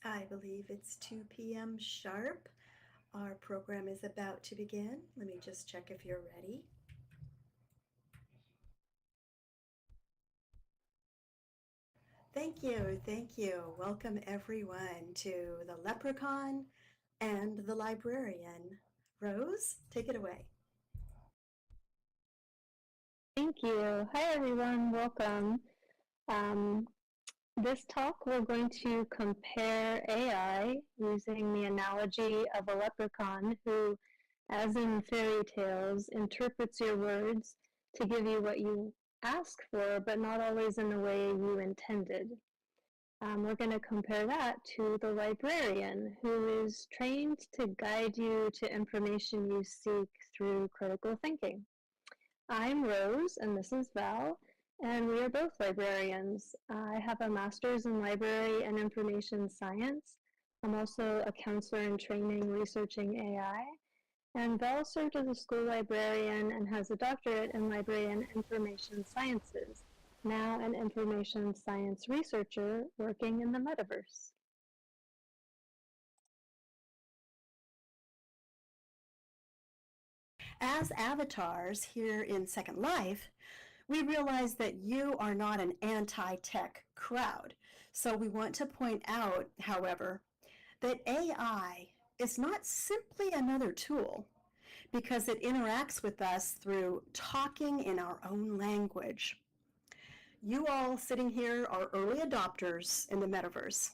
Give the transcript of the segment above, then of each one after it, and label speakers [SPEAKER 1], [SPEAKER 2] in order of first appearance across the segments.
[SPEAKER 1] I believe it's 2 p.m. sharp. Our program is about to begin. Let me just check if you're ready. Thank you, thank you. Welcome everyone to the Leprechaun and the Librarian. Rose, take it away.
[SPEAKER 2] Thank you. Hi, everyone. Welcome. Um, this talk, we're going to compare AI using the analogy of a leprechaun who, as in fairy tales, interprets your words to give you what you ask for, but not always in the way you intended. We're going to compare that to the librarian, who is trained to guide you to information you seek through critical thinking. I'm Rose, and this is Val, and we are both librarians. I have a master's in library and information science. I'm also a counselor in training researching AI, and Val served as a school librarian and has a doctorate in library and information sciences, now an information science researcher working in the metaverse.
[SPEAKER 1] As avatars here in Second Life, we realize that you are not an anti-tech crowd. So we want to point out, however, that AI is not simply another tool because it interacts with us through talking in our own language. You all sitting here are early adopters in the metaverse,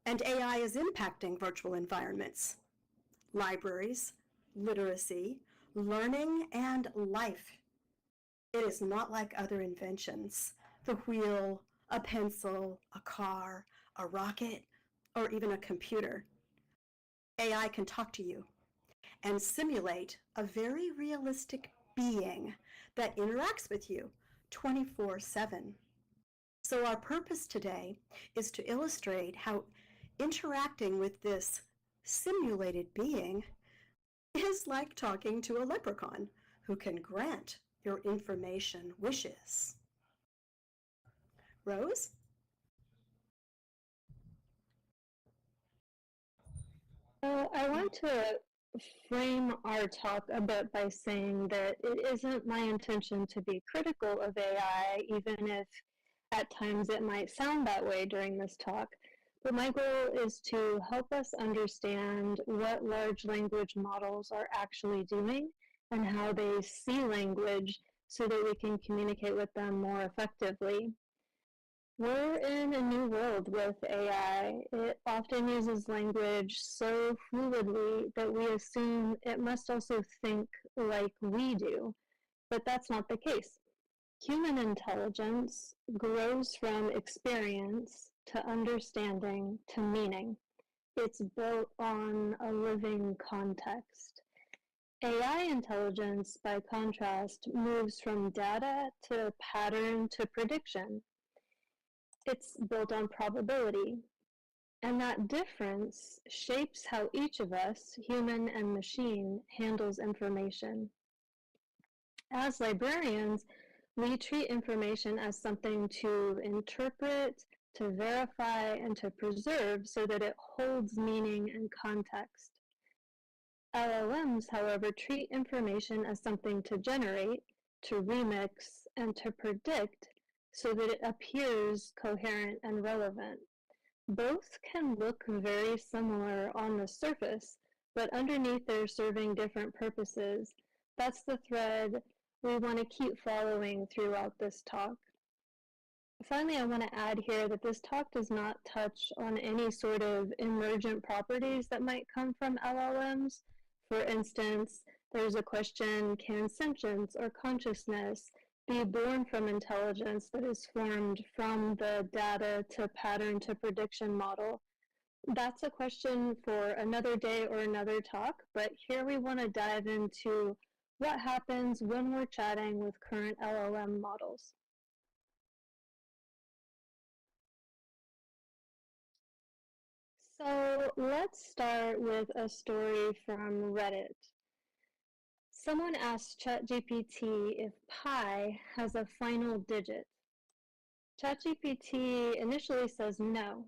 [SPEAKER 1] and AI is impacting virtual environments, libraries, literacy, learning, and life. It is not like other inventions, the wheel, a pencil, a car, a rocket, or even a computer. AI can talk to you and simulate a very realistic being that interacts with you 24/7. So our purpose today is to illustrate how interacting with this simulated being is like talking to a leprechaun who can grant your information wishes. Rose?
[SPEAKER 2] So I want to frame our talk a bit by saying that it isn't my intention to be critical of AI, even if at times it might sound that way during this talk. But my goal is to help us understand what large language models are actually doing and how they see language so that we can communicate with them more effectively. We're in a new world with AI. It often uses language so fluidly that we assume it must also think like we do, but that's not the case. Human intelligence grows from experience to understanding to meaning. It's built on a living context. AI intelligence, by contrast, moves from data to pattern to prediction. It's built on probability. And that difference shapes how each of us, human and machine, handles information. As librarians, we treat information as something to interpret, to verify, and to preserve so that it holds meaning and context. LLMs, however, treat information as something to generate, to remix, and to predict so that it appears coherent and relevant. Both can look very similar on the surface, but underneath they're serving different purposes. That's the thread we want to keep following throughout this talk. Finally, I want to add here that this talk does not touch on any sort of emergent properties that might come from LLMs. For instance, there's a question, can sentience or consciousness be born from intelligence that is formed from the data to pattern to prediction model? That's a question for another day or another talk, but here we want to dive into what happens when we're chatting with current LLM models. So let's start with a story from Reddit. Someone asked ChatGPT if pi has a final digit. ChatGPT initially says no.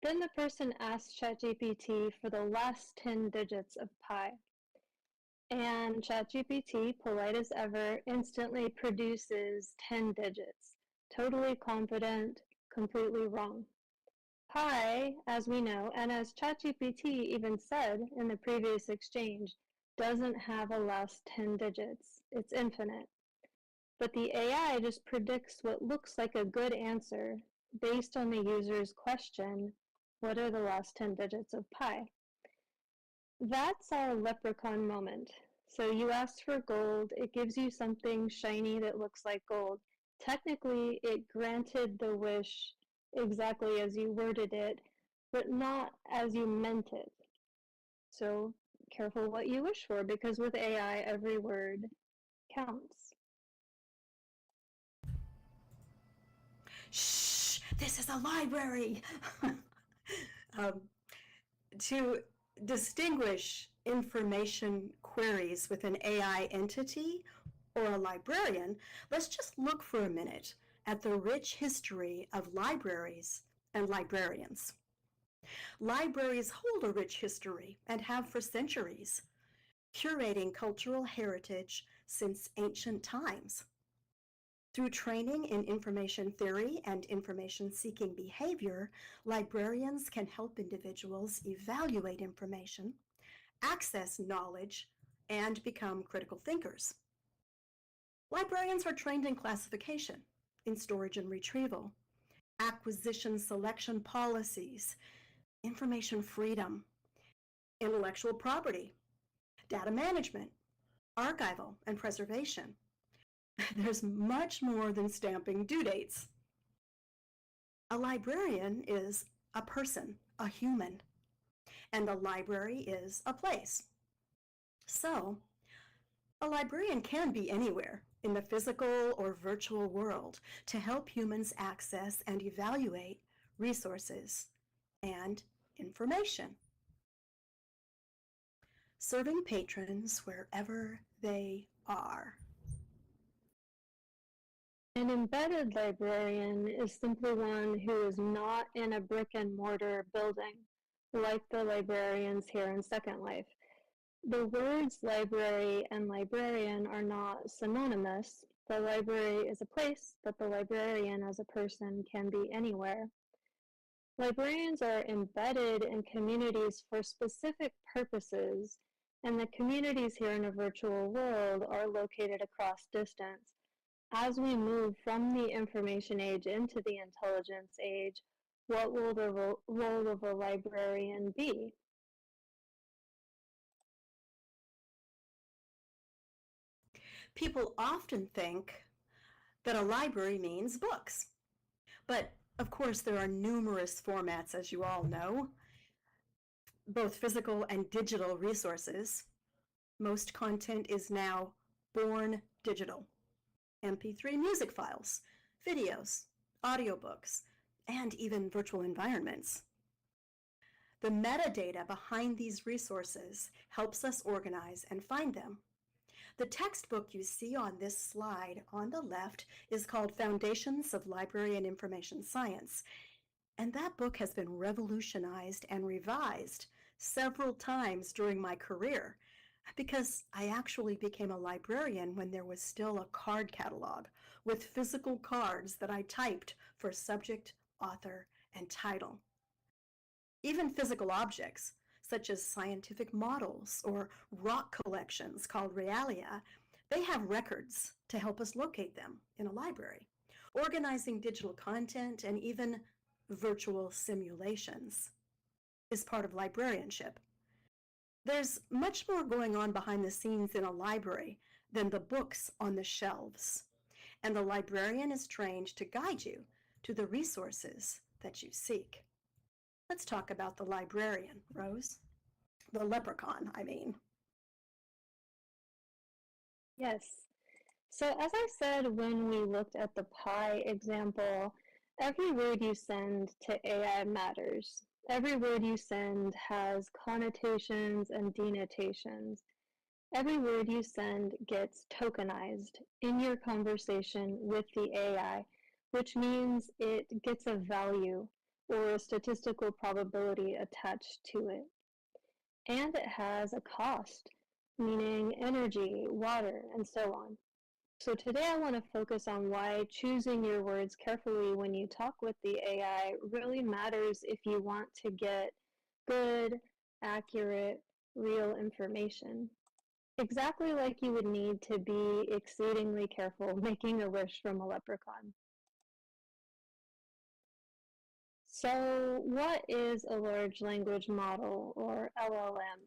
[SPEAKER 2] Then the person asks ChatGPT for the last 10 digits of pi. And ChatGPT, polite as ever, instantly produces 10 digits. Totally confident, completely wrong. Pi, as we know, and as ChatGPT even said in the previous exchange, doesn't have a last 10 digits. It's infinite. But the AI just predicts what looks like a good answer based on the user's question, what are the last 10 digits of pi? That's our leprechaun moment. So you asked for gold, it gives you something shiny that looks like gold. Technically, it granted the wish exactly as you worded it, but not as you meant it. So careful what you wish for, because with AI, every word counts.
[SPEAKER 1] Shh, this is a library. um, to distinguish information queries with an AI entity or a librarian, let's just look for a minute at the rich history of libraries and librarians. Libraries hold a rich history and have for centuries, curating cultural heritage since ancient times. Through training in information theory and information-seeking behavior, librarians can help individuals evaluate information, access knowledge, and become critical thinkers. Librarians are trained in classification, in storage and retrieval, acquisition selection policies, information freedom, intellectual property, data management, archival, and preservation. There's much more than stamping due dates. A librarian is a person, a human, and the library is a place. So, a librarian can be anywhere in the physical or virtual world to help humans access and evaluate resources and information, serving patrons wherever they are.
[SPEAKER 2] An embedded librarian is simply one who is not in a brick and mortar building, like the librarians here in Second Life. The words library and librarian are not synonymous. The library is a place, but the librarian as a person can be anywhere. Librarians are embedded in communities for specific purposes, and the communities here in a virtual world are located across distance. As we move from the information age into the intelligence age, what will the role of a librarian be?
[SPEAKER 1] People often think that a library means books. But of course, there are numerous formats, as you all know, both physical and digital resources. Most content is now born digital. MP3 music files, videos, audiobooks, and even virtual environments. The metadata behind these resources helps us organize and find them. The textbook you see on this slide on the left is called Foundations of Library and Information Science, and that book has been revolutionized and revised several times during my career because I actually became a librarian when there was still a card catalog with physical cards that I typed for subject, author, and title. Even physical objects, such as scientific models or rock collections called realia, they have records to help us locate them in a library. Organizing digital content and even virtual simulations is part of librarianship. There's much more going on behind the scenes in a library than the books on the shelves, and the librarian is trained to guide you to the resources that you seek. Let's talk about the librarian, Rose. The leprechaun, I mean.
[SPEAKER 2] Yes. So as I said when we looked at the pi example, every word you send to AI matters. Every word you send has connotations and denotations. Every word you send gets tokenized in your conversation with the AI, which means it gets a value. or a statistical probability attached to it. And it has a cost, meaning energy, water, and so on. So today I want to focus on why choosing your words carefully when you talk with the AI really matters if you want to get good, accurate, real information. Exactly like you would need to be exceedingly careful making a wish from a leprechaun. So what is a large language model, or LLM?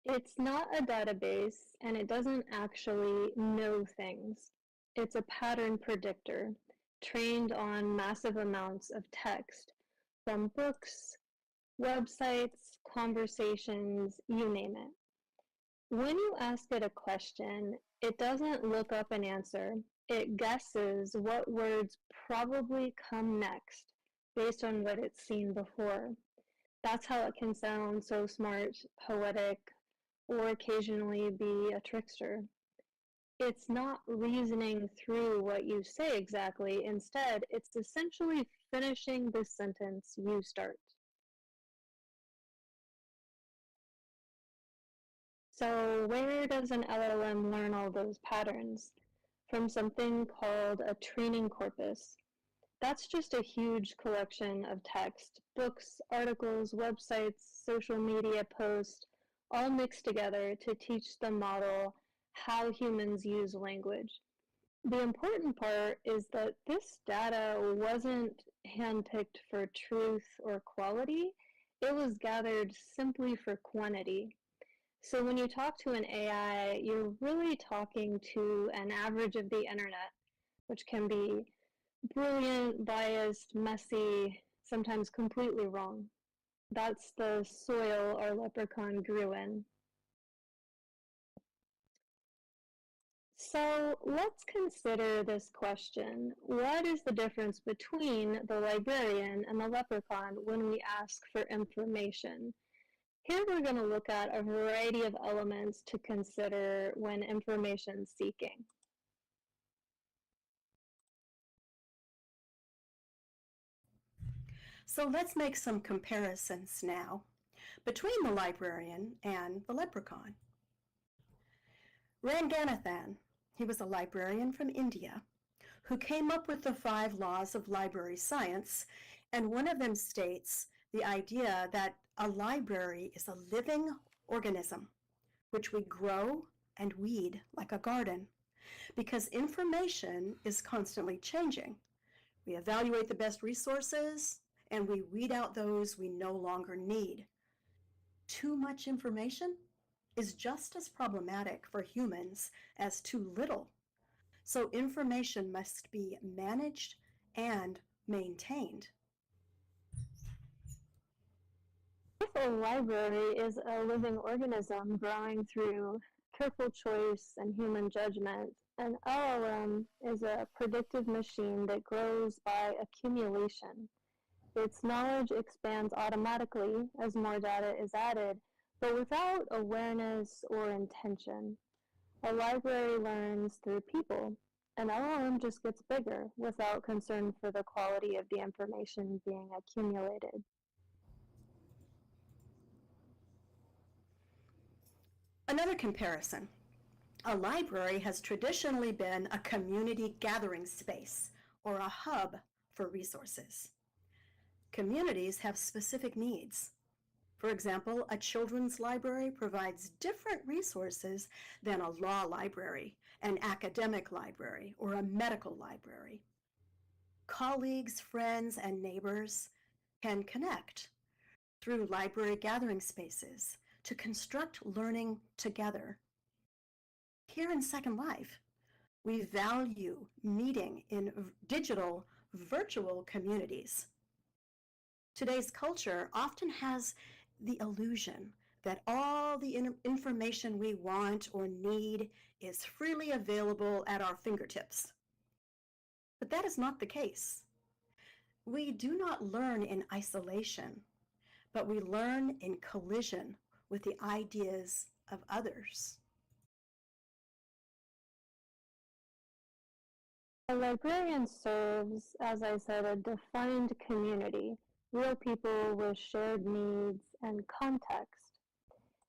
[SPEAKER 2] It's not a database, and it doesn't actually know things. It's a pattern predictor, trained on massive amounts of text from books, websites, conversations, you name it. When you ask it a question, it doesn't look up an answer. It guesses what words probably come next based on what it's seen before. That's how it can sound so smart, poetic, or occasionally be a trickster. It's not reasoning through what you say exactly. Instead, it's essentially finishing the sentence you start. So where does an LLM learn all those patterns? From something called a training corpus. That's just a huge collection of text, books, articles, websites, social media posts, all mixed together to teach the model how humans use language. The important part is that this data wasn't handpicked for truth or quality, it was gathered simply for quantity. So when you talk to an AI, you're really talking to an average of the internet, which can be brilliant, biased, messy, sometimes completely wrong. That's the soil our leprechaun grew in. So let's consider this question. What is the difference between the librarian and the leprechaun when we ask for information? Here we're going to look at a variety of elements to consider when information seeking.
[SPEAKER 1] So let's make some comparisons now between the librarian and the leprechaun. Ranganathan, he was a librarian from India who came up with the 5 laws of library science, and one of them states the idea that a library is a living organism which we grow and weed like a garden because information is constantly changing. We evaluate the best resources and we weed out those we no longer need. Too much information is just as problematic for humans as too little. So information must be managed and maintained.
[SPEAKER 2] If a library is a living organism growing through careful choice and human judgment, an LLM is a predictive machine that grows by accumulation. Its knowledge expands automatically as more data is added, but without awareness or intention. A library learns through people. An LLM just gets bigger without concern for the quality of the information being accumulated.
[SPEAKER 1] Another comparison. A library has traditionally been a community gathering space or a hub for resources. Communities have specific needs. For example, a children's library provides different resources than a law library, an academic library, or a medical library. Colleagues, friends, and neighbors can connect through library gathering spaces to construct learning together. Here in Second Life, we value meeting in digital, virtual communities. Today's culture often has the illusion that all the information we want or need is freely available at our fingertips. But that is not the case. We do not learn in isolation, but we learn in collision with the ideas of others.
[SPEAKER 2] A librarian serves, as I said, a defined community, real people with shared needs and context.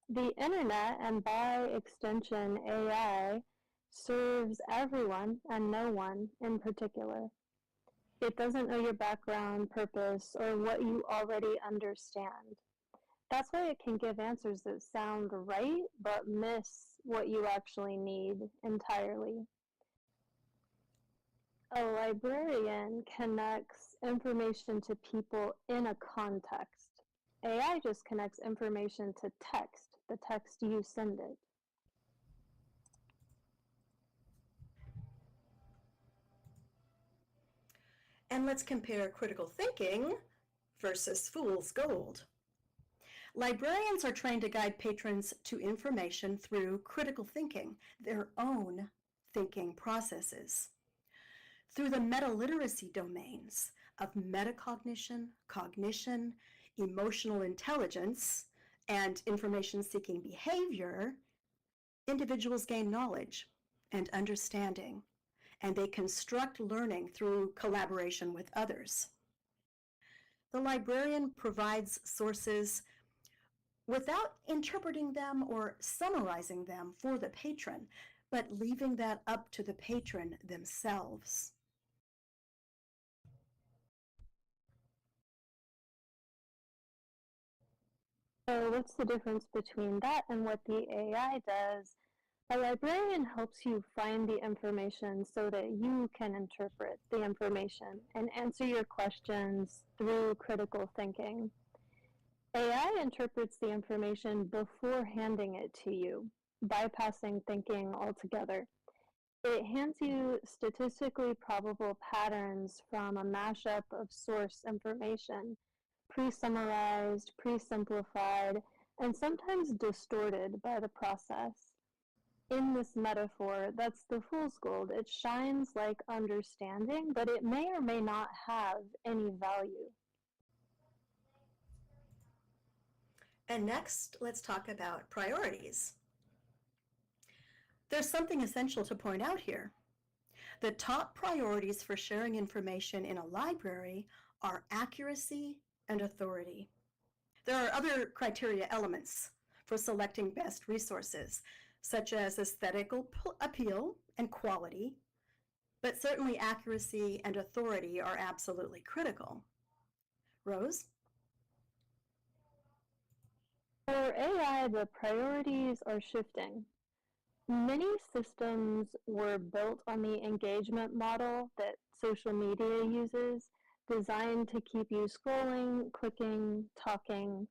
[SPEAKER 2] The internet, and by extension AI, serves everyone and no one in particular. It doesn't know your background, purpose, or what you already understand. That's why it can give answers that sound right, but miss what you actually need entirely. A librarian connects information to people in a context. AI just connects information to text, the text you send it.
[SPEAKER 1] And let's compare critical thinking versus fool's gold. Librarians are trained to guide patrons to information through critical thinking, their own thinking processes. Through the meta-literacy domains of metacognition, cognition, emotional intelligence, and information-seeking behavior, individuals gain knowledge and understanding, and they construct learning through collaboration with others. The librarian provides sources without interpreting them or summarizing them for the patron, but leaving that up to the patron themselves.
[SPEAKER 2] So what's the difference between that and what the AI does? A librarian helps you find the information so that you can interpret the information and answer your questions through critical thinking. AI interprets the information before handing it to you, bypassing thinking altogether. It hands you statistically probable patterns from a mashup of source information, pre-summarized, pre-simplified, and sometimes distorted by the process. In this metaphor, that's the fool's gold. It shines like understanding, but it may or may not have any value.
[SPEAKER 1] And next, let's talk about priorities. There's something essential to point out here. The top priorities for sharing information in a library are accuracy and authority. There are other criteria elements for selecting best resources, such as aesthetical appeal and quality, but certainly accuracy and authority are absolutely critical. Rose?
[SPEAKER 2] For AI, the priorities are shifting. Many systems were built on the engagement model that social media uses, designed to keep you scrolling, clicking, talking.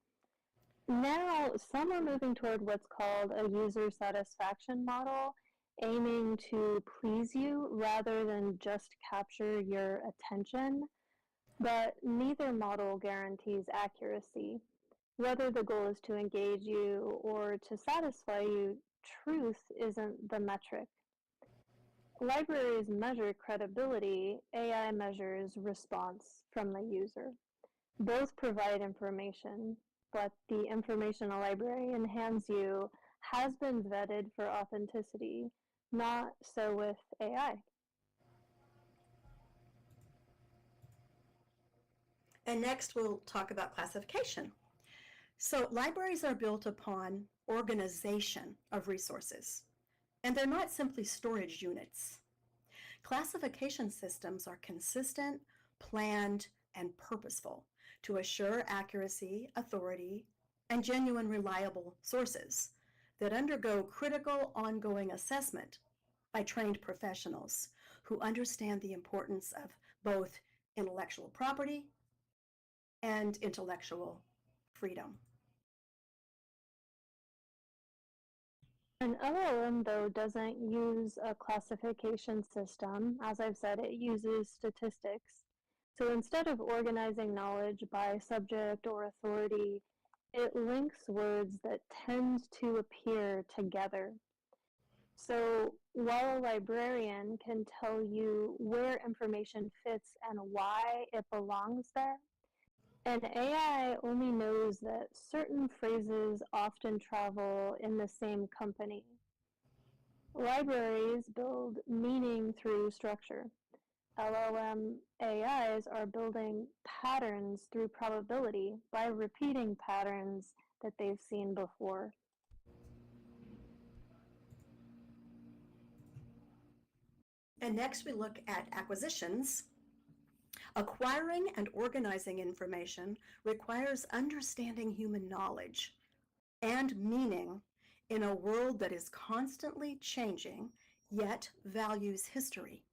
[SPEAKER 2] Now, some are moving toward what's called a user satisfaction model, aiming to please you rather than just capture your attention. But neither model guarantees accuracy. Whether the goal is to engage you or to satisfy you, truth isn't the metric. Libraries measure credibility, AI measures response from the user. Both provide information, but the information a librarian hands you has been vetted for authenticity, not so with AI.
[SPEAKER 1] And next we'll talk about classification. So libraries are built upon organization of resources, and they're not simply storage units. Classification systems are consistent, planned, and purposeful to assure accuracy, authority, and genuine reliable sources that undergo critical ongoing assessment by trained professionals who understand the importance of both intellectual property and intellectual freedom.
[SPEAKER 2] An LLM, though, doesn't use a classification system. As I've said, it uses statistics. So instead of organizing knowledge by subject or authority, it links words that tend to appear together. So while a librarian can tell you where information fits and why it belongs there, an AI only knows that certain phrases often travel in the same company. Libraries build meaning through structure. LLM AIs are building patterns through probability by repeating patterns that they've seen before.
[SPEAKER 1] And next we look at acquisitions. Acquiring and organizing information requires understanding human knowledge and meaning in a world that is constantly changing, yet values history.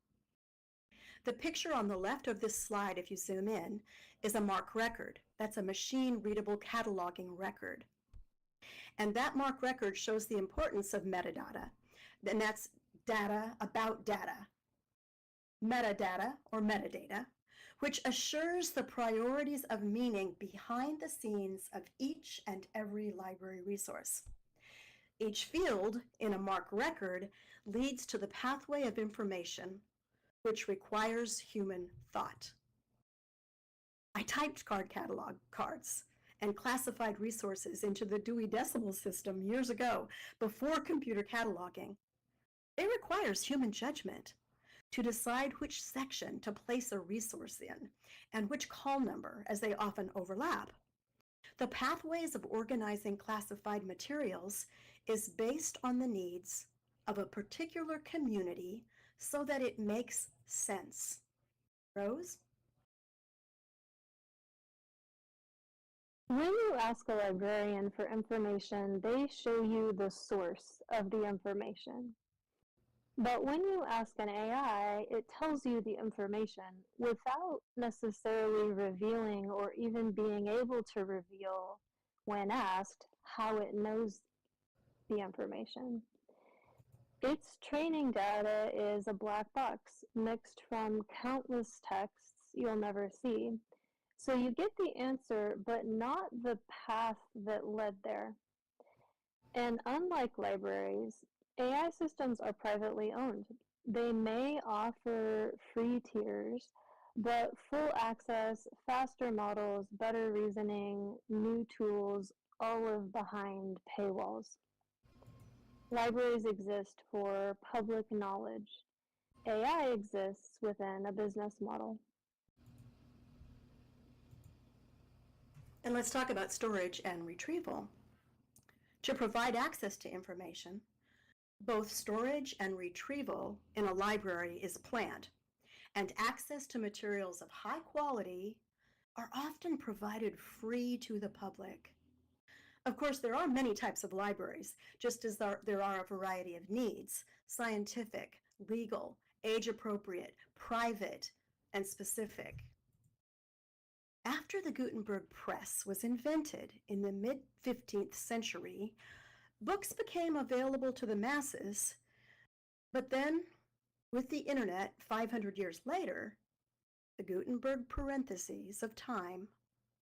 [SPEAKER 1] The picture on the left of this slide, if you zoom in, is a MARC record. That's a machine-readable cataloging record. And that MARC record shows the importance of metadata. And that's data about data. Metadata, or metadata, which assures the priorities of meaning behind the scenes of each and every library resource. Each field in a MARC record leads to the pathway of information, which requires human thought. I typed card catalog cards and classified resources into the Dewey Decimal System years ago, before computer cataloging. It requires human judgment to decide which section to place a resource in and which call number, as they often overlap. The pathways of organizing classified materials is based on the needs of a particular community so that it makes sense. Rose?
[SPEAKER 2] When you ask a librarian for information, they show you the source of the information. But when you ask an AI, it tells you the information without necessarily revealing or even being able to reveal, when asked, how it knows the information. Its training data is a black box mixed from countless texts you'll never see. So you get the answer, but not the path that led there. And unlike libraries, AI systems are privately owned. They may offer free tiers, but full access, faster models, better reasoning, new tools, all live behind paywalls. Libraries exist for public knowledge. AI exists within a business model.
[SPEAKER 1] And let's talk about storage and retrieval. To provide access to information, both storage and retrieval in a library is planned, and access to materials of high quality are often provided free to the public. Of course, there are many types of libraries, just as there are a variety of needs: scientific, legal, age-appropriate, private, and specific. After the Gutenberg press was invented in the mid-15th century, books became available to the masses, but then, with the internet 500 years later, the Gutenberg parentheses of time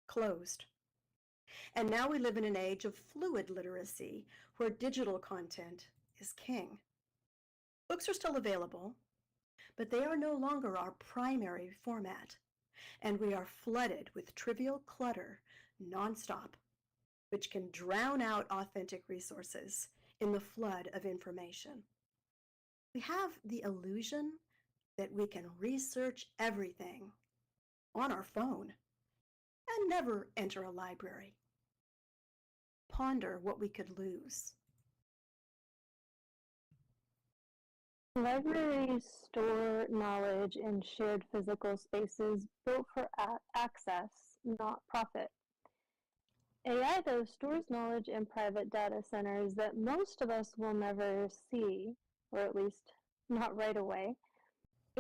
[SPEAKER 1] closed. And now we live in an age of fluid literacy, where digital content is king. Books are still available, but they are no longer our primary format, and we are flooded with trivial clutter nonstop, which can drown out authentic resources in the flood of information. We have the illusion that we can research everything on our phone and never enter a library. Ponder what we could lose.
[SPEAKER 2] Libraries store knowledge in shared physical spaces built for access, not profit. AI, though, stores knowledge in private data centers that most of us will never see, or at least not right away.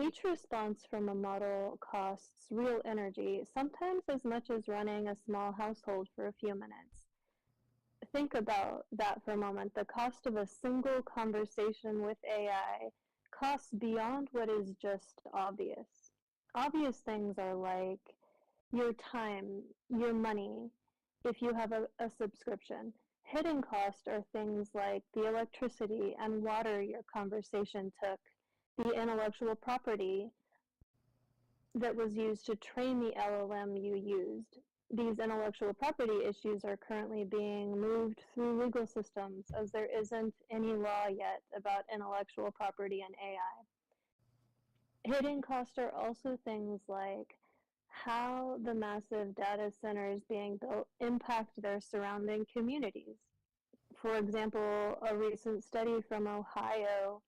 [SPEAKER 2] Each response from a model costs real energy, sometimes as much as running a small household for a few minutes. Think about that for a moment. The cost of a single conversation with AI costs beyond what is just obvious. Obvious things are like your time, your money, if you have a subscription. Hidden costs are things like the electricity and water your conversation took, the intellectual property that was used to train the LLM you used. These intellectual property issues are currently being moved through legal systems, as there isn't any law yet about intellectual property in AI. Hidden costs are also things like how the massive data centers being built impact their surrounding communities. For example, a recent study from Ohio,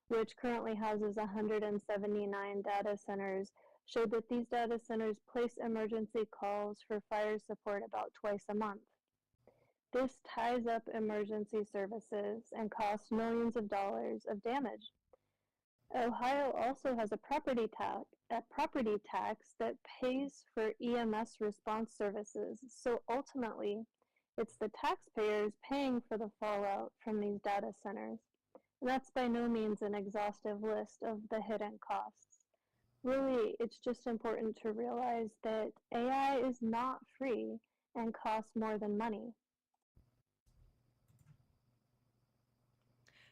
[SPEAKER 2] which currently houses 179 data centers, showed that these data centers place emergency calls for fire support about twice a month. This ties up emergency services and costs millions of dollars of damage. Ohio also has a property tax that pays for EMS response services. So ultimately, it's the taxpayers paying for the fallout from these data centers. And that's by no means an exhaustive list of the hidden costs. Really, it's just important to realize that AI is not free and costs more than money.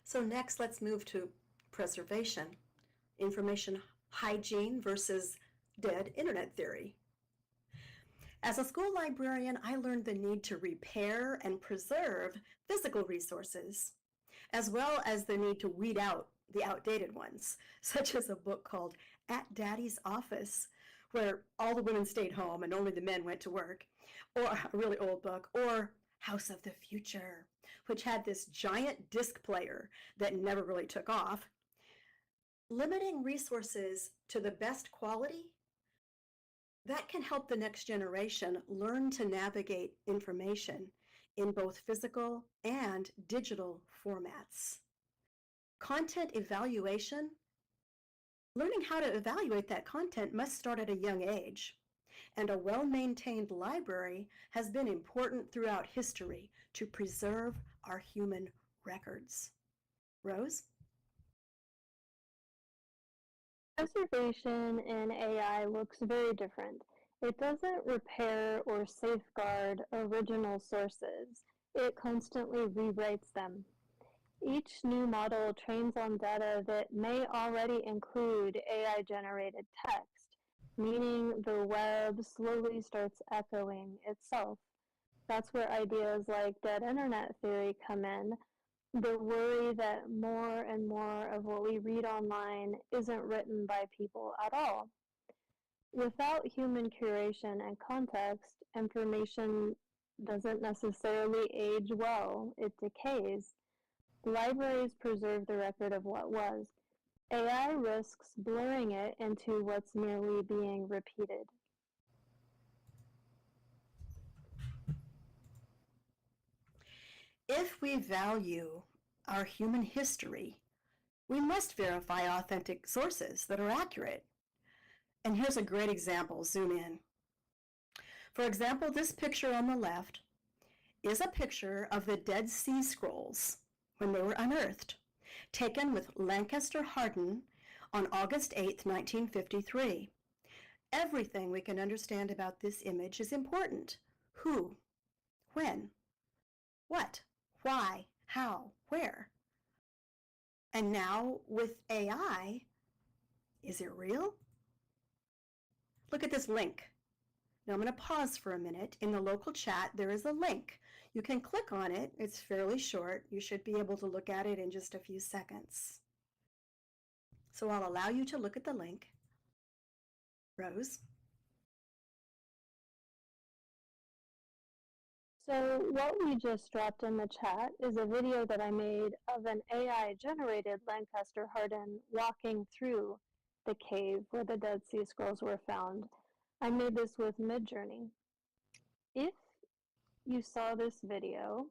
[SPEAKER 1] So next, let's move to preservation, information hygiene versus dead internet theory. As a school librarian, I learned the need to repair and preserve physical resources, as well as the need to weed out the outdated ones, such as a book called At Daddy's Office, where all the women stayed home and only the men went to work, or a really old book, or House of the Future, which had this giant disc player that never really took off. Limiting resources to the best quality, that can help the next generation learn to navigate information in both physical and digital formats. Content evaluation, learning how to evaluate that content must start at a young age. And a well-maintained library has been important throughout history to preserve our human records. Rose?
[SPEAKER 2] Preservation in AI looks very different. It doesn't repair or safeguard original sources. It constantly rewrites them. Each new model trains on data that may already include AI-generated text, meaning the web slowly starts echoing itself. That's where ideas like dead internet theory come in. The worry that more and more of what we read online isn't written by people at all. Without human curation and context, information doesn't necessarily age well, it decays. Libraries preserve the record of what was. AI risks blurring it into what's merely being repeated.
[SPEAKER 1] If we value our human history, we must verify authentic sources that are accurate. And here's a great example, zoom in. For example, this picture on the left is a picture of the Dead Sea Scrolls when they were unearthed, taken with Lancaster Hardin on August 8, 1953. Everything we can understand about this image is important. Who? When? What? Why? How? Where? And now with AI, is it real? Look at this link. Now I'm going to pause for a minute. In the local chat, there is a link. You can click on it. It's fairly short. You should be able to look at it in just a few seconds. So I'll allow you to look at the link. Rose?
[SPEAKER 2] So what we just dropped in the chat is a video that I made of an AI-generated Lancaster Hardin walking through the cave where the Dead Sea Scrolls were found. I made this with Midjourney. If you saw this video,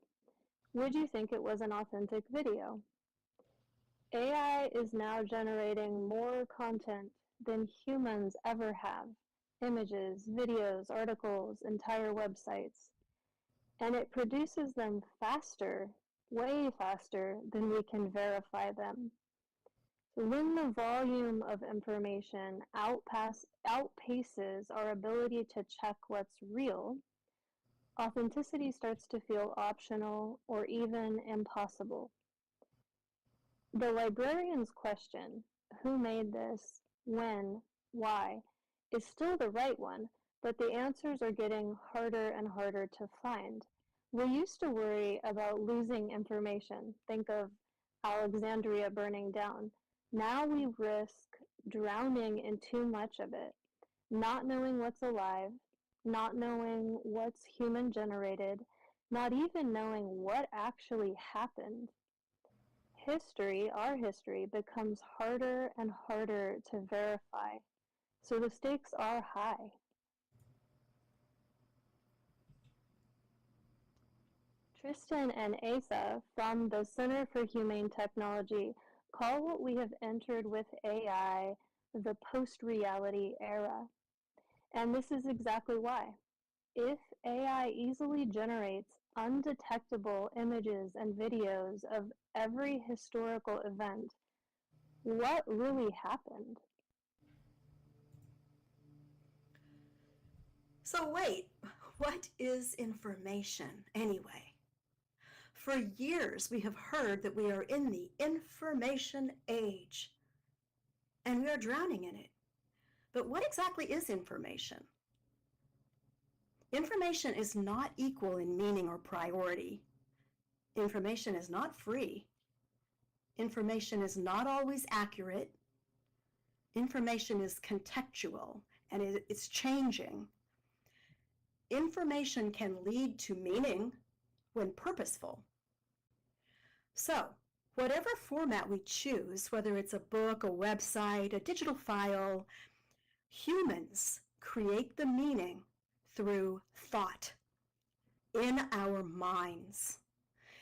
[SPEAKER 2] would you think it was an authentic video? AI is now generating more content than humans ever have. Images, videos, articles, entire websites. And it produces them faster, way faster than we can verify them. When the volume of information outpaces our ability to check what's real, authenticity starts to feel optional or even impossible. The librarian's question, who made this, when, why, is still the right one, but the answers are getting harder and harder to find. We used to worry about losing information. Think of Alexandria burning down. Now we risk drowning in too much of it, not knowing what's alive, not knowing what's human generated, not even knowing what actually happened. History, our history, becomes harder and harder to verify, so the stakes are high. Tristan and Asa from the Center for Humane Technology call what we have entered with AI the post-reality era. And this is exactly why. If AI easily generates undetectable images and videos of every historical event, what really happened?
[SPEAKER 1] So wait, what is information anyway? For years, we have heard that we are in the information age, and we are drowning in it. But what exactly is information? Information is not equal in meaning or priority. Information is not free. Information is not always accurate. Information is contextual, and it's changing. Information can lead to meaning when purposeful. So, whatever format we choose, whether it's a book, a website, a digital file, humans create the meaning through thought in our minds.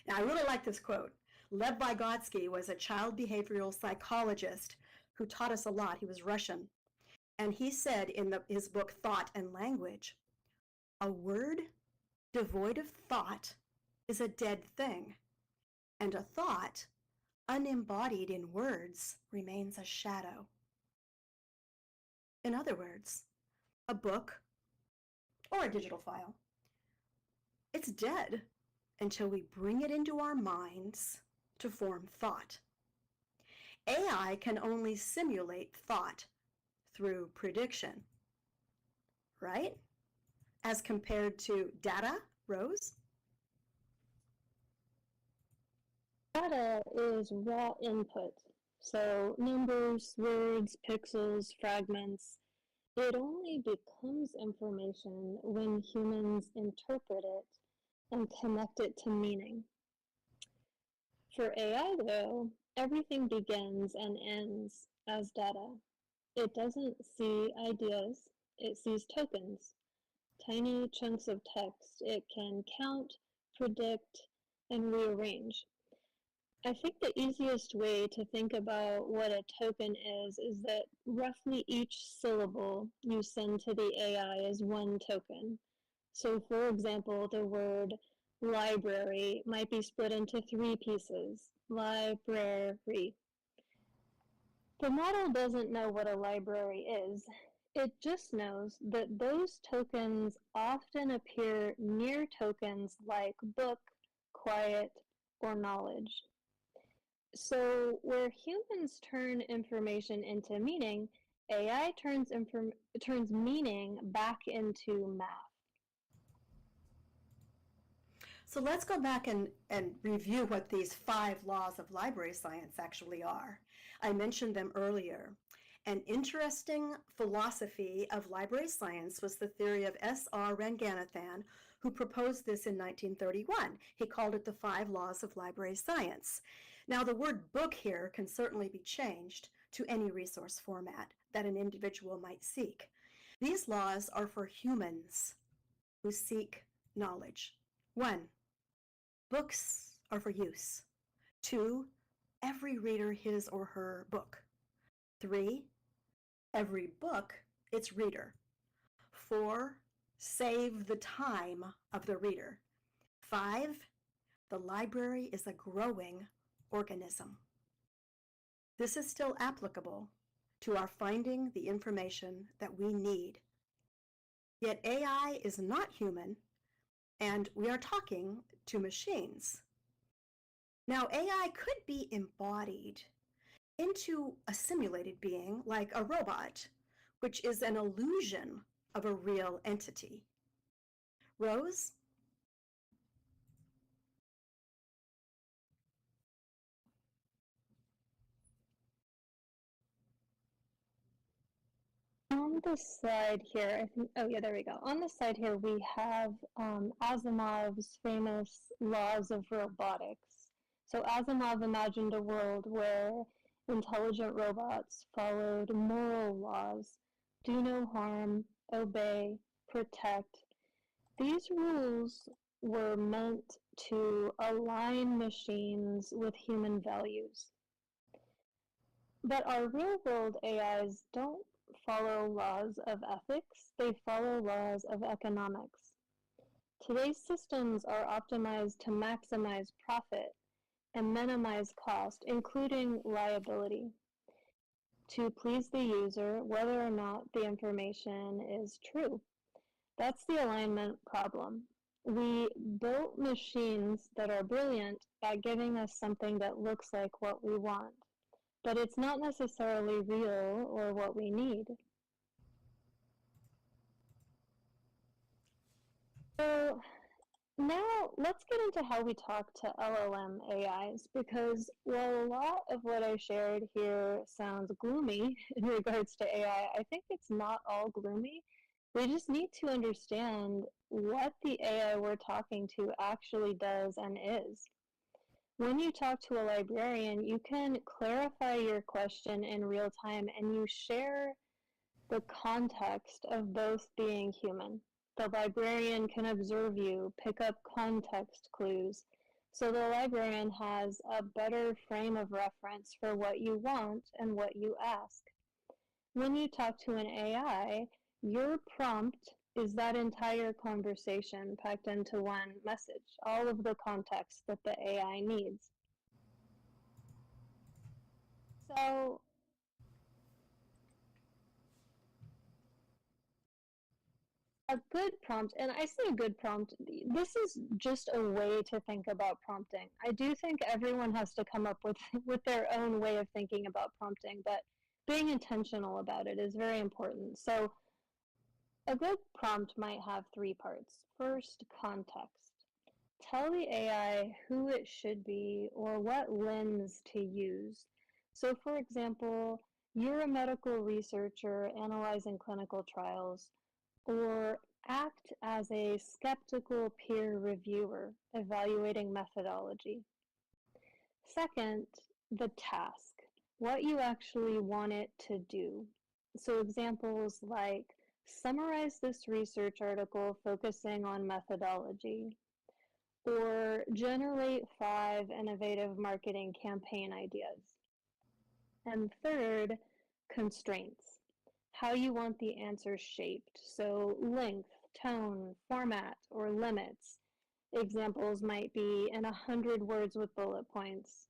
[SPEAKER 1] Now, I really like this quote. Lev Vygotsky was a child behavioral psychologist who taught us a lot. He was Russian. And he said in his book, Thought and Language, a word devoid of thought is a dead thing, and a thought unembodied in words remains a shadow. In other words, a book or a digital file, it's dead until we bring it into our minds to form thought. AI can only simulate thought through prediction, right? As compared to data, Rose?
[SPEAKER 2] Data is raw input, so numbers, words, pixels, fragments. It only becomes information when humans interpret it and connect it to meaning. For AI, though, everything begins and ends as data. It doesn't see ideas, it sees tokens, tiny chunks of text it can count, predict, and rearrange. I think the easiest way to think about what a token is that roughly each syllable you send to the AI is one token. So for example, the word library might be split into three pieces, library. The model doesn't know what a library is. It just knows that those tokens often appear near tokens like book, quiet, or knowledge. So where humans turn information into meaning, AI turns meaning back into math.
[SPEAKER 1] So let's go back and review what these 5 laws of library science actually are. I mentioned them earlier. An interesting philosophy of library science was the theory of S.R. Ranganathan, who proposed this in 1931. He called it the 5 laws of library science. Now, the word book here can certainly be changed to any resource format that an individual might seek. These laws are for humans who seek knowledge. 1, books are for use. 2, every reader his or her book. 3, every book its reader. 4, save the time of the reader. 5, the library is a growing organism. This is still applicable to our finding the information that we need. Yet AI is not human, and we are talking to machines. Now, AI could be embodied into a simulated being like a robot, which is an illusion of a real entity. Rose?
[SPEAKER 2] the slide here, I think, oh yeah, there we go. On the slide here, we have Asimov's famous laws of robotics. So Asimov imagined a world where intelligent robots followed moral laws: do no harm, obey, protect. These rules were meant to align machines with human values. But our real-world AIs don't follow laws of ethics, they follow laws of economics. Today's systems are optimized to maximize profit and minimize cost, including liability, to please the user whether or not the information is true. That's the alignment problem. We built machines that are brilliant at giving us something that looks like what we want, but it's not necessarily real or what we need. So now let's get into how we talk to LLM AIs, because while a lot of what I shared here sounds gloomy in regards to AI, I think it's not all gloomy. We just need to understand what the AI we're talking to actually does and is. When you talk to a librarian, you can clarify your question in real time and you share the context of both being human. The librarian can observe you, pick up context clues, so the librarian has a better frame of reference for what you want and what you ask. When you talk to an AI, your prompt is that entire conversation packed into one message, all of the context that the AI needs. So a good prompt, and I say a good prompt, this is just a way to think about prompting. I do think everyone has to come up with their own way of thinking about prompting, but being intentional about it is very important. So a good prompt might have three parts. First, context. Tell the AI who it should be or what lens to use. So for example, you're a medical researcher analyzing clinical trials, or act as a skeptical peer reviewer evaluating methodology. Second, the task, what you actually want it to do. So examples like summarize this research article focusing on methodology, or generate 5 innovative marketing campaign ideas. And third, constraints, how you want the answer shaped. So length, tone, format, or limits. Examples might be in 100 words with bullet points,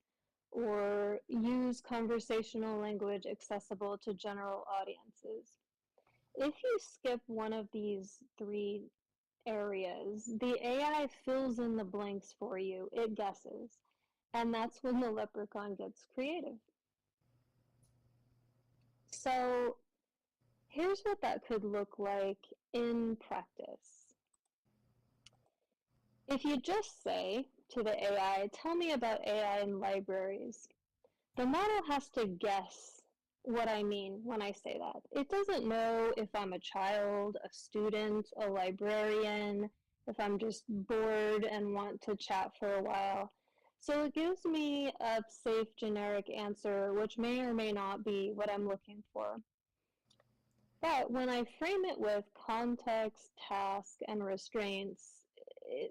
[SPEAKER 2] or use conversational language accessible to general audiences. If you skip one of these three areas, the AI fills in the blanks for you. It guesses. And that's when the Leprechaun gets creative. So here's what that could look like in practice. If you just say to the AI, tell me about AI in libraries, the model has to guess what I mean when I say that. It doesn't know if I'm a child, a student, a librarian, if I'm just bored and want to chat for a while. So it gives me a safe generic answer, which may or may not be what I'm looking for. But when I frame it with context, task, and restraints,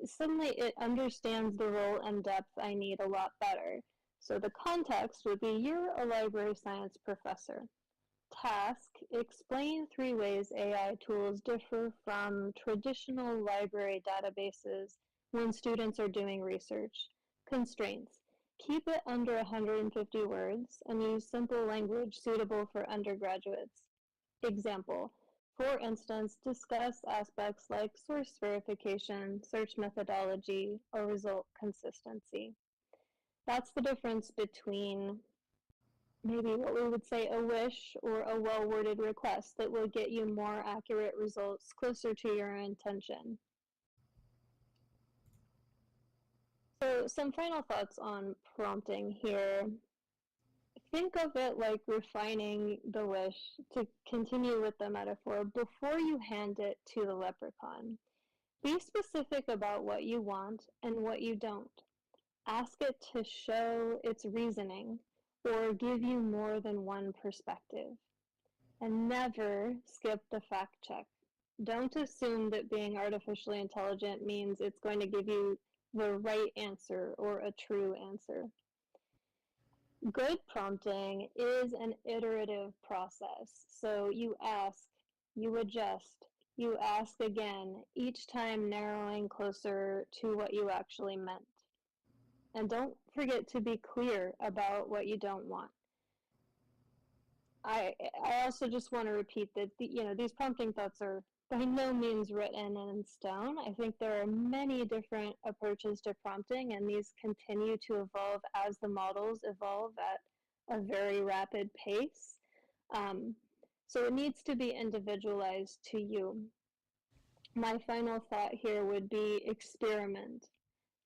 [SPEAKER 2] suddenly it understands the role and depth I need a lot better. So the context would be, you're a library science professor. Task, explain 3 ways AI tools differ from traditional library databases when students are doing research. Constraints, keep it under 150 words and use simple language suitable for undergraduates. Example, for instance, discuss aspects like source verification, search methodology, or result consistency. That's the difference between maybe what we would say a wish or a well-worded request that will get you more accurate results closer to your intention. So some final thoughts on prompting here. think of it like refining the wish, to continue with the metaphor, before you hand it to the leprechaun. Be specific about what you want and what you don't. Ask it to show its reasoning or give you more than one perspective. And never skip the fact check. Don't assume that being artificially intelligent means it's going to give you the right answer or a true answer. Good prompting is an iterative process. So you ask, you adjust, you ask again, each time narrowing closer to what you actually meant. And don't forget to be clear about what you don't want. I also just want to repeat that these prompting thoughts are by no means written in stone. I think there are many different approaches to prompting, and these continue to evolve as the models evolve at a very rapid pace. So it needs to be individualized to you. My final thought here would be experiment.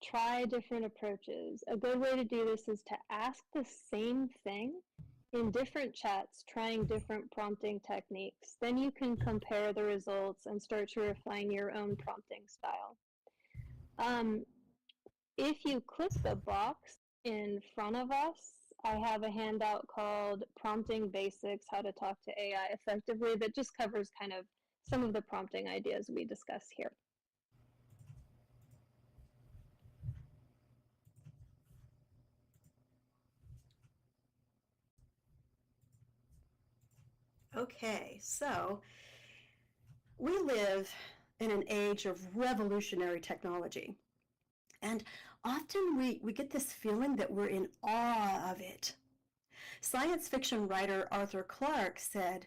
[SPEAKER 2] Try different approaches. A good way to do this is to ask the same thing in different chats, trying different prompting techniques. Then you can compare the results and start to refine your own prompting style. If you click the box in front of us, I have a handout called Prompting Basics, How to Talk to AI Effectively, that just covers kind of some of the prompting ideas we discuss here.
[SPEAKER 1] Okay, so we live in an age of revolutionary technology. And often we get this feeling that we're in awe of it. Science fiction writer Arthur Clarke said,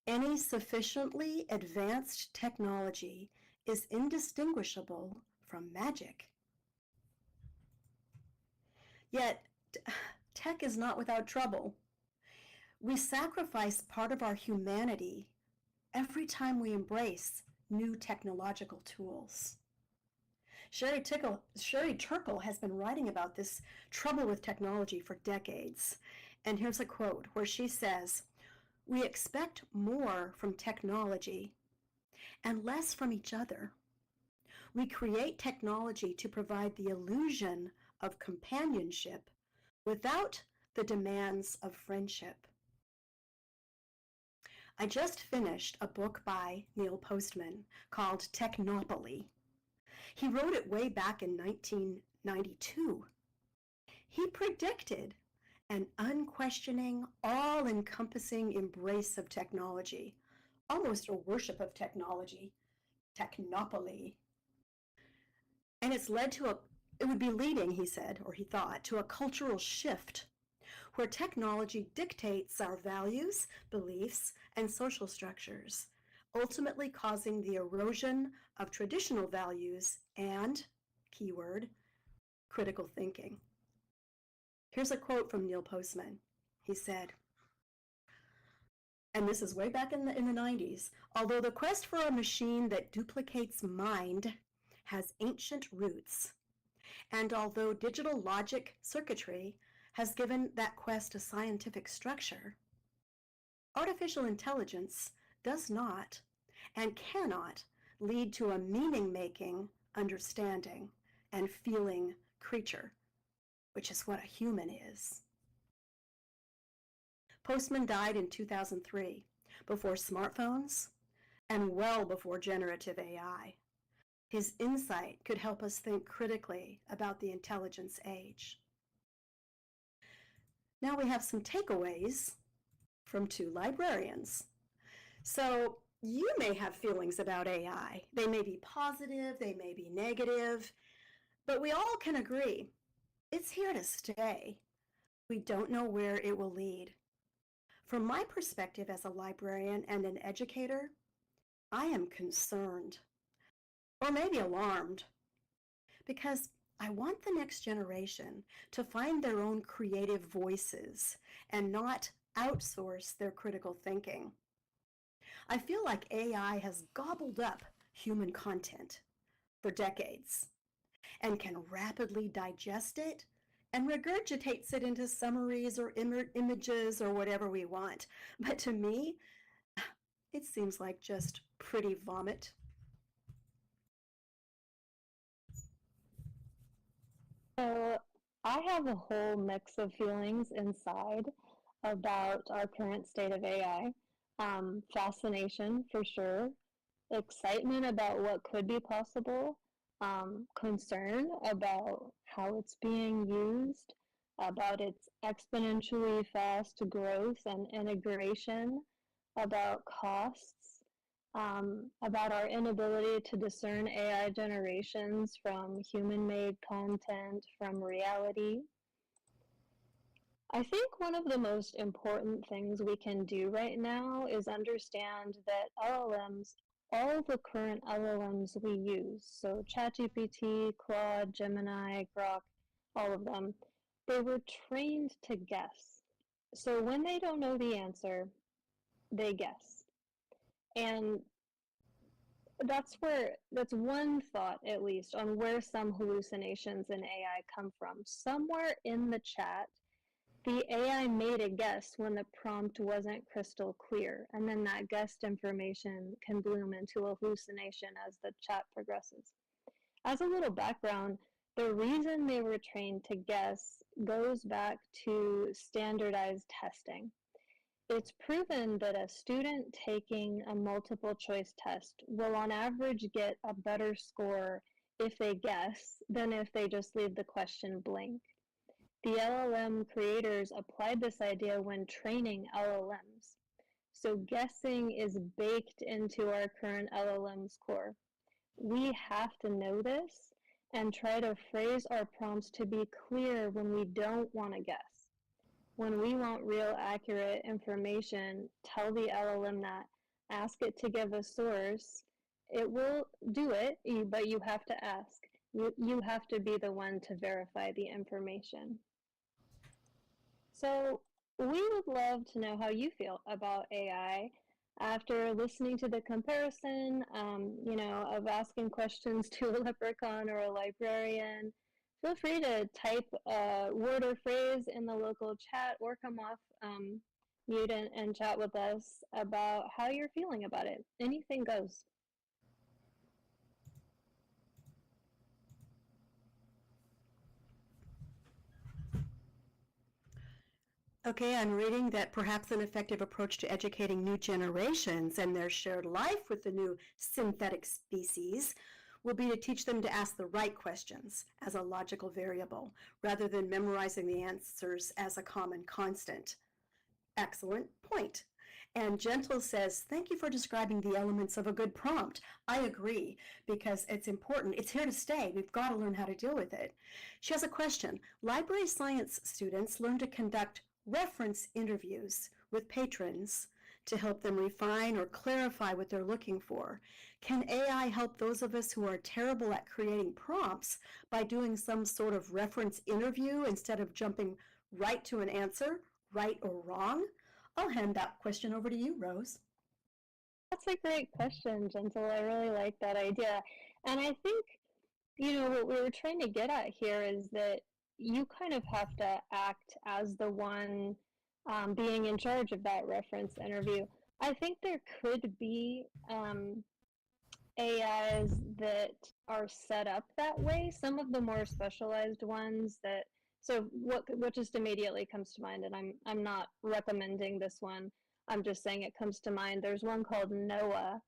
[SPEAKER 1] "Any sufficiently advanced technology is indistinguishable from magic." Yet, tech is not without trouble. We sacrifice part of our humanity every time we embrace new technological tools. Sherry Turkle has been writing about this trouble with technology for decades. And here's a quote where she says, "We expect more from technology and less from each other. We create technology to provide the illusion of companionship without the demands of friendship." I just finished a book by Neil Postman called Technopoly. He wrote it way back in 1992. He predicted an unquestioning, all-encompassing embrace of technology, almost a worship of technology, technopoly. And it's led to it would be leading, he said, or he thought, to a cultural shift where technology dictates our values, beliefs, and social structures, ultimately causing the erosion of traditional values and, keyword, critical thinking. Here's a quote from Neil Postman. He said, and this is way back in the 90s, "Although the quest for a machine that duplicates mind has ancient roots, and although digital logic circuitry has given that quest a scientific structure, artificial intelligence does not and cannot lead to a meaning-making, understanding, and feeling creature, which is what a human is." Postman died in 2003, before smartphones and well before generative AI. His insight could help us think critically about the intelligence age. Now we have some takeaways from two librarians. So you may have feelings about AI. They may be positive, they may be negative, but we all can agree it's here to stay. We don't know where it will lead. From my perspective as a librarian and an educator, I am concerned, or maybe alarmed, because I want the next generation to find their own creative voices and not outsource their critical thinking. I feel like AI has gobbled up human content for decades and can rapidly digest it and regurgitates it into summaries or images or whatever we want. But to me, it seems like just pretty vomit.
[SPEAKER 2] So I have a whole mix of feelings inside about our current state of AI. Fascination for sure, excitement about what could be possible, concern about how it's being used, about its exponentially fast growth and integration, about costs, about our inability to discern AI generations from human-made content, from reality. I think one of the most important things we can do right now is understand that LLMs, all the current LLMs we use, so ChatGPT, Claude, Gemini, Grok, all of them, they were trained to guess. So when they don't know the answer, they guess. And that's one thought, at least, on where some hallucinations in AI come from. Somewhere in the chat, the AI made a guess when the prompt wasn't crystal clear, and then that guessed information can bloom into a hallucination as the chat progresses. As a little background, the reason they were trained to guess goes back to standardized testing. It's proven that a student taking a multiple choice test will on average get a better score if they guess than if they just leave the question blank. The LLM creators applied this idea when training LLMs. So guessing is baked into our current LLM's core. We have to know this and try to phrase our prompts to be clear when we don't want to guess. When we want real accurate information, tell the LLM that, ask it to give a source. It will do it, but you have to ask. You have to be the one to verify the information. So we would love to know how you feel about AI after listening to the comparison, of asking questions to a leprechaun or a librarian. Feel free to type a word or phrase in the local chat or come off mute and chat with us about how you're feeling about it. Anything goes.
[SPEAKER 1] Okay, I'm reading that perhaps an effective approach to educating new generations and their shared life with the new synthetic species will be to teach them to ask the right questions as a logical variable, rather than memorizing the answers as a common constant. Excellent point. And Gentle says, thank you for describing the elements of a good prompt. I agree, because it's important. It's here to stay. We've got to learn how to deal with it. She has a question. Library science students learn to conduct reference interviews with patrons to help them refine or clarify what they're looking for. Can AI help those of us who are terrible at creating prompts by doing some sort of reference interview instead of jumping right to an answer, right or wrong? I'll hand that question over to you, Rose.
[SPEAKER 2] That's a great question, Gentle. I really like that idea. And I think, what we were trying to get at here is that you kind of have to act as the one being in charge of that reference interview. I think there could be AIs that are set up that way. Some of the more specialized ones that, so what just immediately comes to mind, and I'm not recommending this one, I'm just saying it comes to mind. There's one called Noah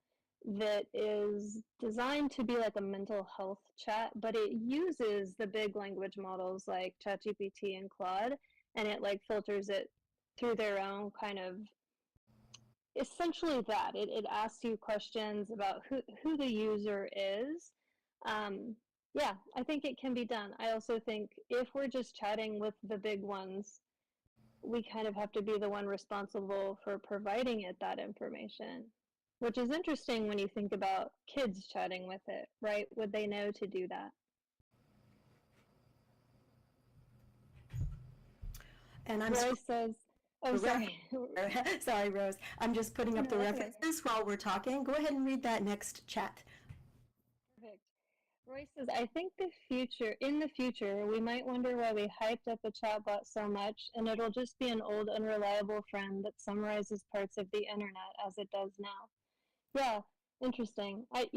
[SPEAKER 2] that is designed to be like a mental health chat, but it uses the big language models like ChatGPT and Claude, and it like filters it through their own kind of, essentially that. It asks you questions about who the user is. Yeah, I think it can be done. I also think if we're just chatting with the big ones, we kind of have to be the one responsible for providing it that information, which is interesting when you think about kids chatting with it, right? Would they know to do that?
[SPEAKER 1] And I'm
[SPEAKER 2] Roy says, oh, sorry.
[SPEAKER 1] Sorry, Rose. I'm just putting up the references while we're talking. Go ahead and read that next chat.
[SPEAKER 2] Perfect. Roy says, I think in the future, we might wonder why we hyped up a chatbot so much, and it'll just be an old, unreliable friend that summarizes parts of the internet as it does now. Yeah, interesting. I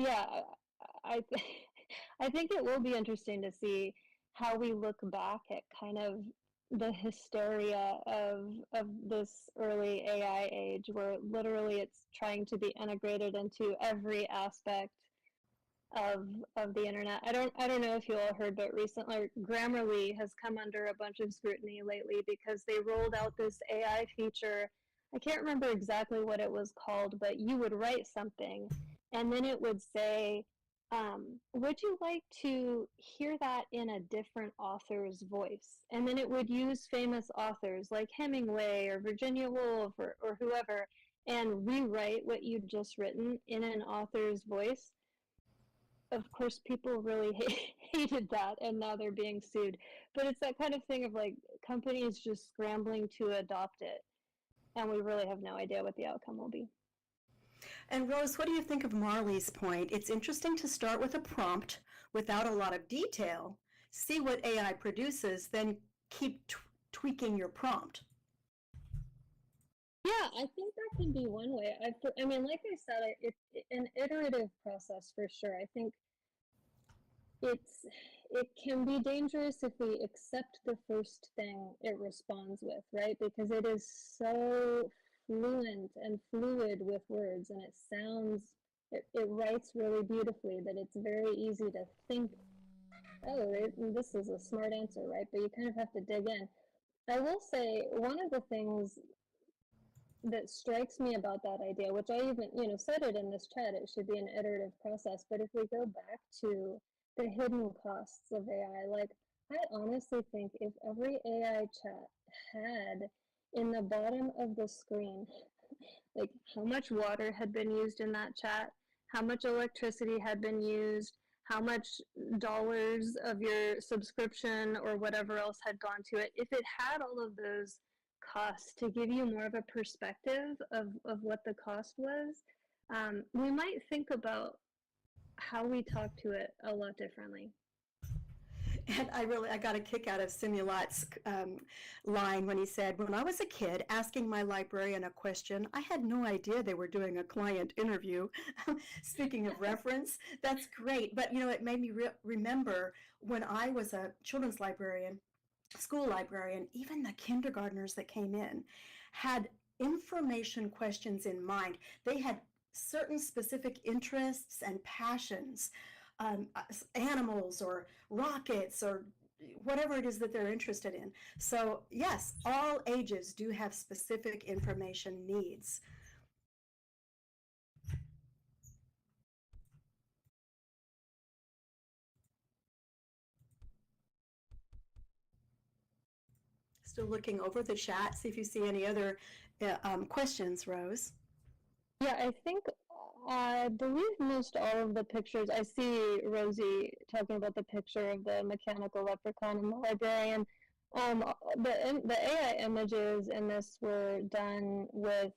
[SPEAKER 2] I think it will be interesting to see how we look back at kind of the hysteria of this early AI age, where literally it's trying to be integrated into every aspect of the internet. I don't know if you all heard, but recently Grammarly has come under a bunch of scrutiny lately because they rolled out this AI feature. I can't remember exactly what it was called, but you would write something and then it would say, would you like to hear that in a different author's voice? And then it would use famous authors like Hemingway or Virginia Woolf or whoever and rewrite what you'd just written in an author's voice. Of course, people really hated that, and now they're being sued. But it's that kind of thing of like companies just scrambling to adopt it, and we really have no idea what the outcome will be.
[SPEAKER 1] And Rose, what do you think of Marley's point? It's interesting to start with a prompt without a lot of detail, see what AI produces, then keep tweaking your prompt.
[SPEAKER 2] Yeah, I think that can be one way. I mean, like I said, it's an iterative process for sure. I think it can be dangerous if we accept the first thing it responds with, right? Because it is so fluent and fluid with words, and it writes really beautifully that it's very easy to think, oh, this is a smart answer, right? But you kind of have to dig in. I will say one of the things that strikes me about that idea, which I even, said it in this chat, it should be an iterative process. But if we go back to the hidden costs of AI, like I honestly think if every AI chat had in the bottom of the screen, like how much water had been used in that chat, how much electricity had been used, how much dollars of your subscription or whatever else had gone to it, if it had all of those costs to give you more of a perspective of what the cost was, we might think about how we talk to it a lot differently.
[SPEAKER 1] And I got a kick out of Simulat's line when he said, when I was a kid asking my librarian a question, I had no idea they were doing a client interview. Speaking of reference, that's great. But, it made me remember when I was a children's librarian, school librarian, even the kindergartners that came in had information questions in mind. They had certain specific interests and passions, animals or rockets or whatever it is that they're interested in. So yes, all ages do have specific information needs. Still looking over the chat, see if you see any other questions, Rose.
[SPEAKER 2] Yeah, I believe most all of the pictures, I see Rosie talking about the picture of the mechanical leprechaun and the librarian. The AI images in this were done with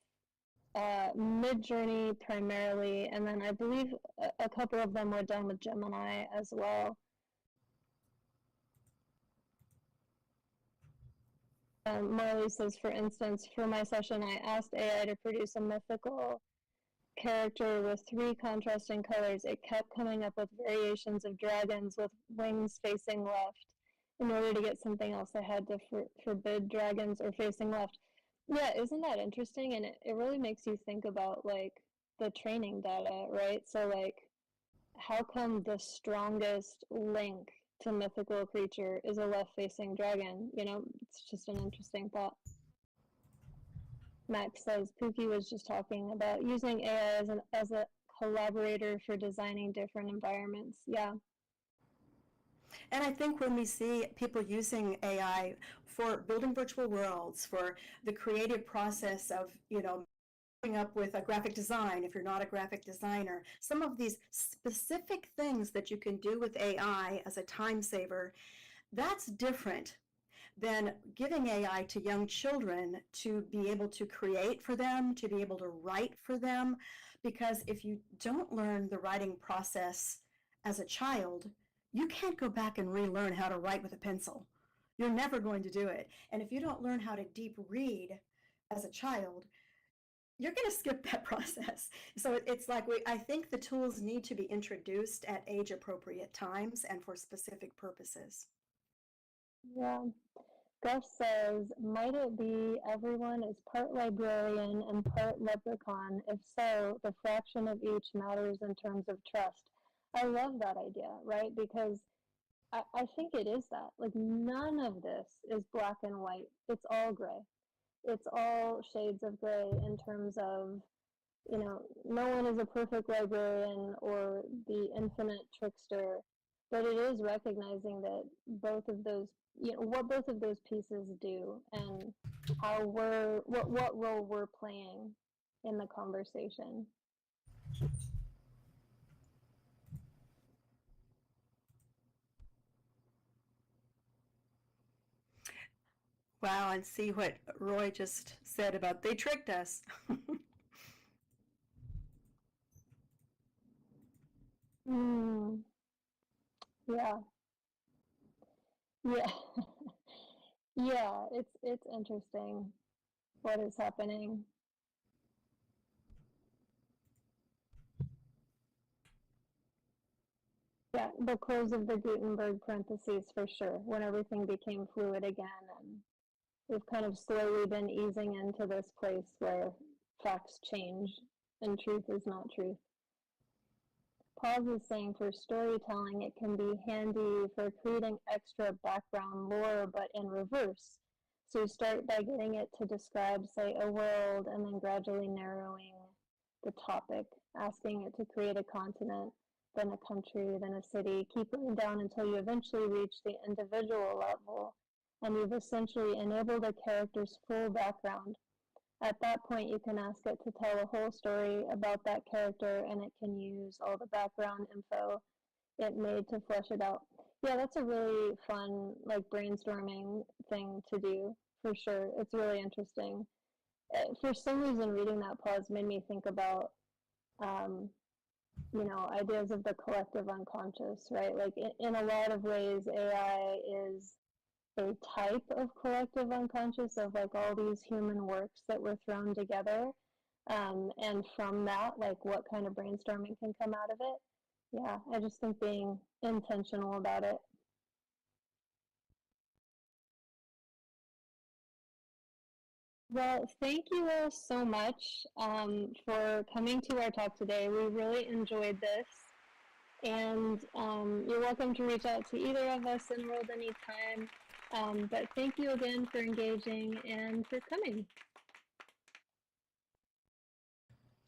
[SPEAKER 2] Midjourney primarily, and then I believe a couple of them were done with Gemini as well. Marley says, for instance, for my session, I asked AI to produce a mythical character with 3 contrasting colors. It kept coming up with variations of dragons with wings facing left. In order to get something else, I had to forbid dragons or facing left. Yeah, isn't that interesting? And it really makes you think about like the training data, right? So like, how come the strongest link to mythical creature is a left-facing dragon? It's just an interesting thought. Max says Pookie was just talking about using AI as a collaborator for designing different environments. Yeah.
[SPEAKER 1] And I think when we see people using AI for building virtual worlds, for the creative process of, coming up with a graphic design, if you're not a graphic designer, some of these specific things that you can do with AI as a time saver, that's different than giving AI to young children to be able to create for them, to be able to write for them. Because if you don't learn the writing process as a child, You can't go back and relearn how to write with a pencil. You're never going to do it. And if you don't learn how to deep read as a child, you're going to skip that process. So it's like I think the tools need to be introduced at age appropriate times and for specific purposes.
[SPEAKER 2] Yeah. Gus says, might it be everyone is part librarian and part leprechaun? If so, the fraction of each matters in terms of trust. I love that idea, right? Because I think it is that. Like, none of this is black and white. It's all gray. It's all shades of gray in terms of, no one is a perfect librarian or the infinite trickster, but it is recognizing that both of those, what both of those pieces do and how what role we're playing in the conversation.
[SPEAKER 1] Wow, and see what Roy just said about they tricked us.
[SPEAKER 2] Mm, yeah, yeah, yeah. It's interesting what is happening. Yeah, the close of the Gutenberg parentheses for sure, when everything became fluid again, and we've kind of slowly been easing into this place where facts change and truth is not truth. Pause is saying for storytelling, it can be handy for creating extra background lore, but in reverse. So you start by getting it to describe, say, a world, and then gradually narrowing the topic, asking it to create a continent, then a country, then a city, keep going down until you eventually reach the individual level, and you've essentially enabled a character's full background. At that point, you can ask it to tell a whole story about that character, and it can use all the background info it made to flesh it out. Yeah, that's a really fun, like, brainstorming thing to do, for sure. It's really interesting. For some reason, reading that pause made me think about, ideas of the collective unconscious, right? Like, in a lot of ways, AI is a type of collective unconscious of like all these human works that were thrown together. And from that, like what kind of brainstorming can come out of it. Yeah, I just think being intentional about it. Well, thank you all so much for coming to our talk today. We really enjoyed this. And you're welcome to reach out to either of us enrolled anytime. But thank you again for engaging and for coming.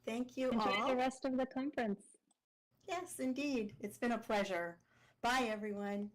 [SPEAKER 1] Thank you
[SPEAKER 2] Enjoy
[SPEAKER 1] all.
[SPEAKER 2] the rest of the conference.
[SPEAKER 1] Yes, indeed. It's been a pleasure. Bye, everyone.